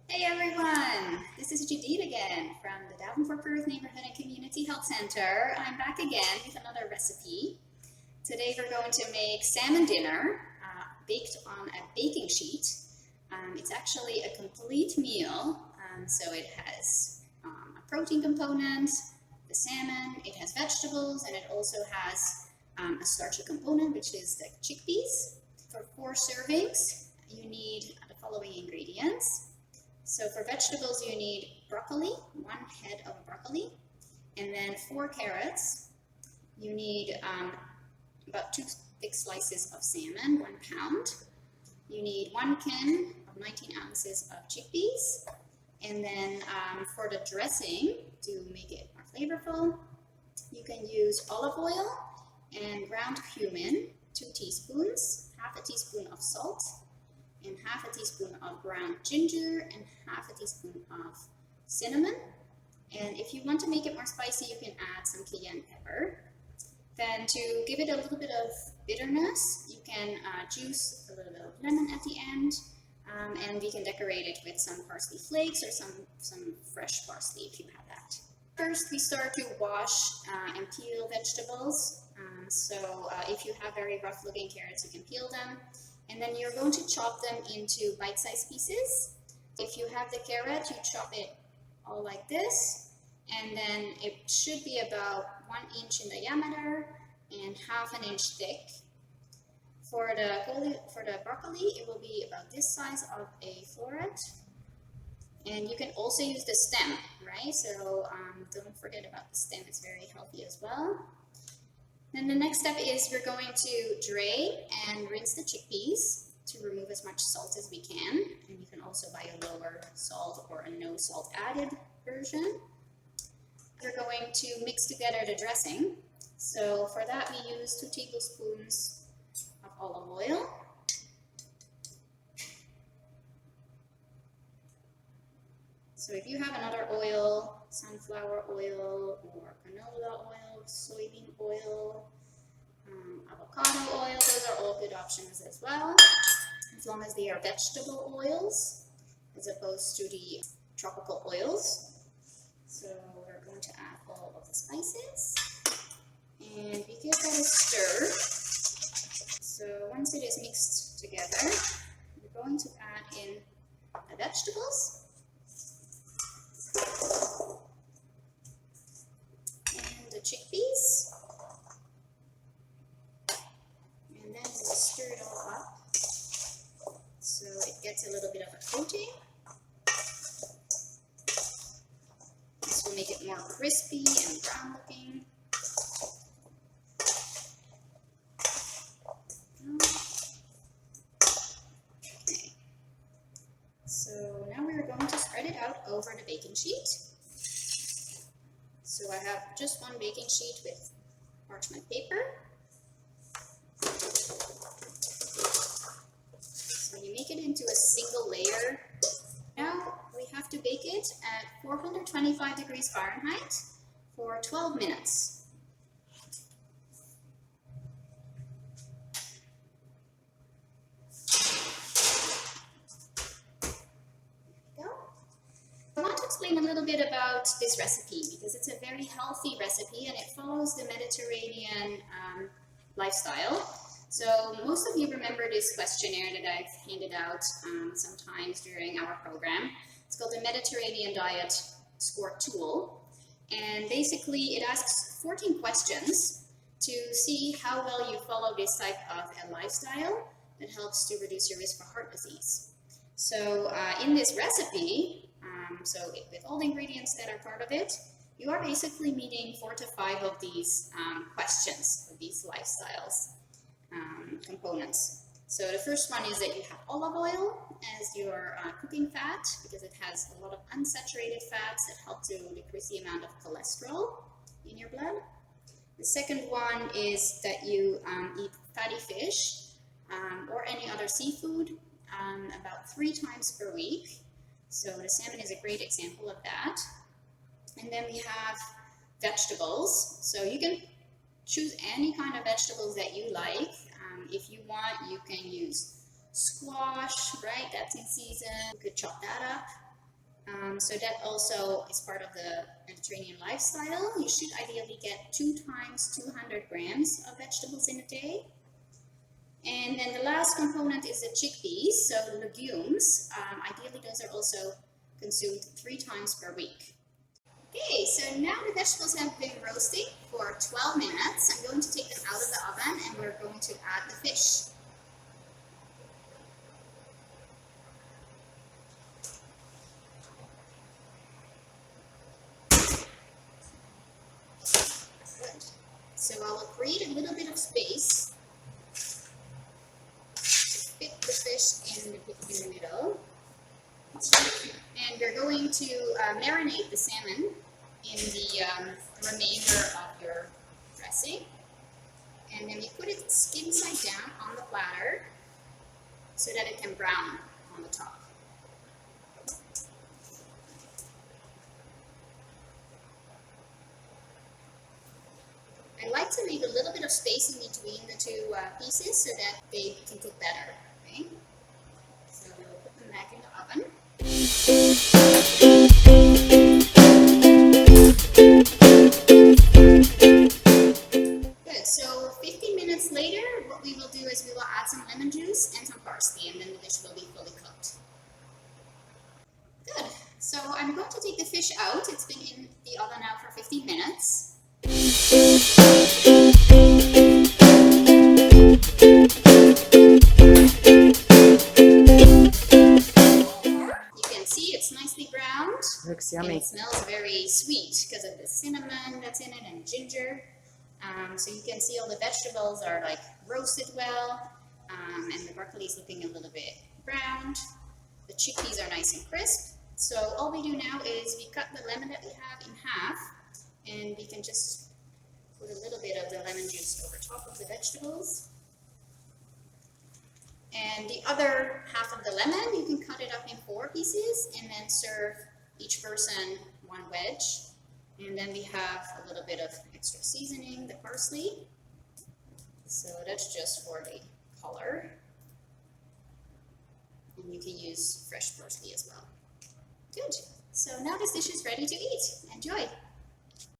Hey everyone, this is Jedid again from the Davenport Perth Neighborhood and Community Health Center. I'm back again with another recipe. Today we're going to make salmon dinner baked on a baking sheet. It's actually a complete meal, so it has a protein component, the salmon, it has vegetables, and it also has a starchy component, which is the chickpeas. For 4 servings, you need the following ingredients. So for vegetables, you need broccoli, 1 head of broccoli, and then 4 carrots. You need about 2 thick slices of salmon, 1 pound. You need 1 can of 19 ounces of chickpeas. And then for the dressing, to make it more flavorful, you can use olive oil and ground cumin, 2 teaspoons, half a teaspoon of salt, and half a teaspoon of ground ginger, and half a teaspoon of cinnamon. And if you want to make it more spicy, you can add some cayenne pepper. Then to give it a little bit of bitterness, you can juice a little bit of lemon at the end, and we can decorate it with some parsley flakes or some fresh parsley if you have that. First, we start to wash and peel vegetables. So if you have very rough looking carrots, you can peel them. And then you're going to chop them into bite-sized pieces. If you have the carrot, you chop it all like this, and then it should be about 1 inch in diameter and half an inch thick. For the broccoli, it will be about this size of a floret. And you can also use the stem, right? So don't forget about the stem, it's very healthy as well. Then the next step is we're going to drain and rinse the chickpeas to remove as much salt as we can. And you can also buy a lower salt or a no salt added version. We're going to mix together the dressing. So for that we use 2 tablespoons of olive oil. So if you have another oil, sunflower oil or canola oil, soybean oil, avocado oil, those are all good options as well, as long as they are vegetable oils as opposed to the tropical oils. So we're going to add all of the spices and we give that a stir. So once it is mixed together, we're going to add in the vegetables. And the chickpeas, and then we'll stir it all up so it gets a little bit of a coating. This will make it more crispy and brown looking. Okay. So now we're going to spread it out over the baking sheet. So I have just 1 baking sheet with parchment paper. So you make it into a single layer. Now we have to bake it at 425 degrees Fahrenheit for 12 minutes. I want to explain a little bit about this recipe because it's a very healthy recipe and it follows the Mediterranean lifestyle. So most of you remember this questionnaire that I've handed out sometimes during our program. It's called the Mediterranean Diet Score Tool, and basically it asks 14 questions to see how well you follow this type of a lifestyle that helps to reduce your risk for heart disease. So in this recipe, with all the ingredients that are part of it, you are basically meeting 4 to 5 of these questions, of these lifestyles components. So the first one is that you have olive oil as your cooking fat because it has a lot of unsaturated fats that help to decrease the amount of cholesterol in your blood. The second one is that you eat fatty fish or any other seafood about 3 times per week. So the salmon is a great example of that. And then we have vegetables. So you can choose any kind of vegetables that you like. If you want, you can use squash, right? That's in season. You could chop that up. So that also is part of the Mediterranean lifestyle. You should ideally get 2 times 200 grams of vegetables in a day. And then the last component is the chickpeas, so legumes. Ideally those are also consumed 3 times per week. Okay, so now the vegetables have been roasting for 12 minutes. I'm going to take them out of the oven and we're going to add the fish. Good. So I will create a little bit of space to fit the fish in the middle. And we're going to marinate the salmon in the remainder of your dressing. And then you put it skin side down on the platter so that it can brown on the top. I like to leave a little bit of space in between the 2 pieces so that they can cook better. Okay? So we'll put them back in the oven. Good, so 15 minutes later, what we will do is we will add some lemon juice and some parsley, and then the dish will be fully cooked. Good, so I'm going to take the fish out. It's been in the oven now for 15 minutes. It's nicely browned. Looks yummy. And it smells very sweet because of the cinnamon that's in it and ginger. So you can see all the vegetables are like roasted well, and the broccoli is looking a little bit browned. The chickpeas are nice and crisp. So all we do now is we cut the lemon that we have in half, and we can just put a little bit of the lemon juice over top of the vegetables. And the other half of the lemon, you can cut it up in 4 pieces and then serve each person 1 wedge. And then we have a little bit of extra seasoning, the parsley. So that's just for the color. And you can use fresh parsley as well. Good. So now this dish is ready to eat. Enjoy.